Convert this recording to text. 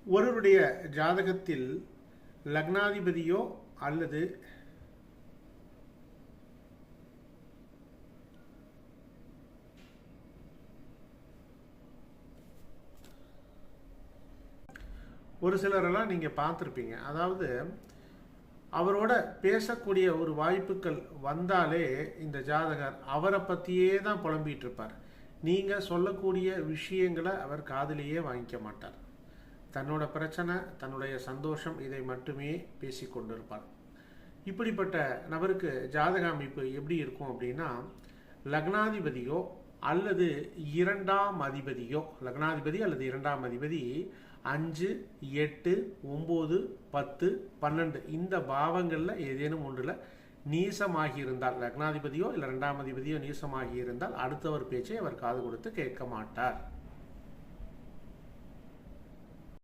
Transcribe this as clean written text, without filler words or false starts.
ஒருவருடைய ஜாதகத்தில் லக்னாதிபதியோ அல்லது ஒரு சிலரெல்லாம் நீங்கள் பார்த்துருப்பீங்க. அதாவது அவரோட பேசக்கூடிய ஒரு வாய்ப்புகள் வந்தாலே இந்த ஜாதகர் அவரை பற்றியே தான் புலம்பிகிட்டு இருப்பார். நீங்கள் சொல்லக்கூடிய விஷயங்களை அவர் காதிலேயே வாங்கிக்க மாட்டார். தன்னோட பிரச்சனை, தன்னுடைய சந்தோஷம், இதை மட்டுமே பேசி கொண்டிருப்பார். இப்படிப்பட்ட நபருக்கு ஜாதக அமைப்பு எப்படி இருக்கும் அப்படின்னா, லக்னாதிபதியோ அல்லது இரண்டாம் அதிபதியோ, லக்னாதிபதி அல்லது இரண்டாம் அதிபதி 5, 8, 9, 10, 12 இந்த பாவங்களில் ஏதேனும் ஒன்றில் நீசமாகி இருந்தால், லக்னாதிபதியோ இல்லை இரண்டாம் அதிபதியோ நீசமாகி இருந்தால் அடுத்தவர் பேச்சை அவர் காது கொடுத்து கேட்க மாட்டார்.